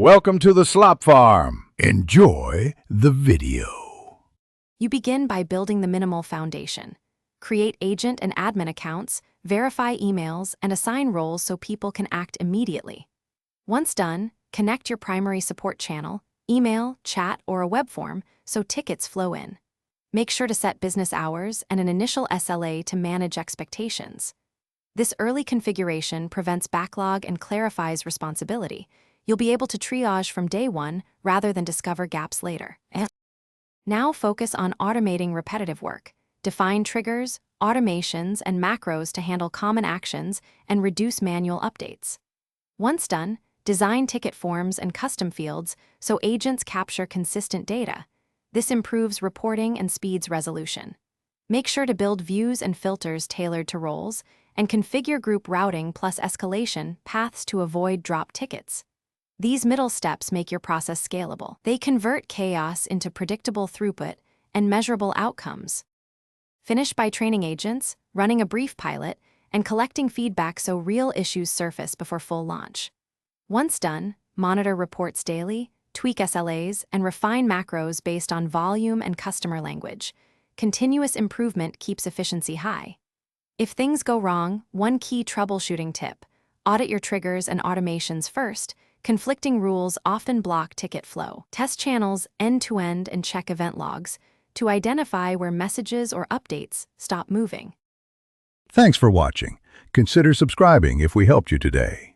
Welcome to the Slop Farm. Enjoy the video. You begin by building the minimal foundation. Create agent and admin accounts, verify emails, and assign roles so people can act immediately. Once done, connect your primary support channel, email, chat, or a web form so tickets flow in. Make sure to set business hours and an initial SLA to manage expectations. This early configuration prevents backlog and clarifies responsibility. You'll be able to triage from day one rather than discover gaps later. Now focus on automating repetitive work. Define triggers, automations, and macros to handle common actions and reduce manual updates. Once done, design ticket forms and custom fields so agents capture consistent data. This improves reporting and speeds resolution. Make sure to build views and filters tailored to roles, and configure group routing plus escalation paths to avoid dropped tickets. These middle steps make your process scalable. They convert chaos into predictable throughput and measurable outcomes. Finish by training agents, running a brief pilot, and collecting feedback so real issues surface before full launch. Once done, monitor reports daily, tweak SLAs, and refine macros based on volume and customer language. Continuous improvement keeps efficiency high. If things go wrong, one key troubleshooting tip: audit your triggers and automations first. Conflicting rules often block ticket flow. Test channels end-to-end and check event logs to identify where messages or updates stop moving. Thanks for watching. Consider subscribing if we helped you today.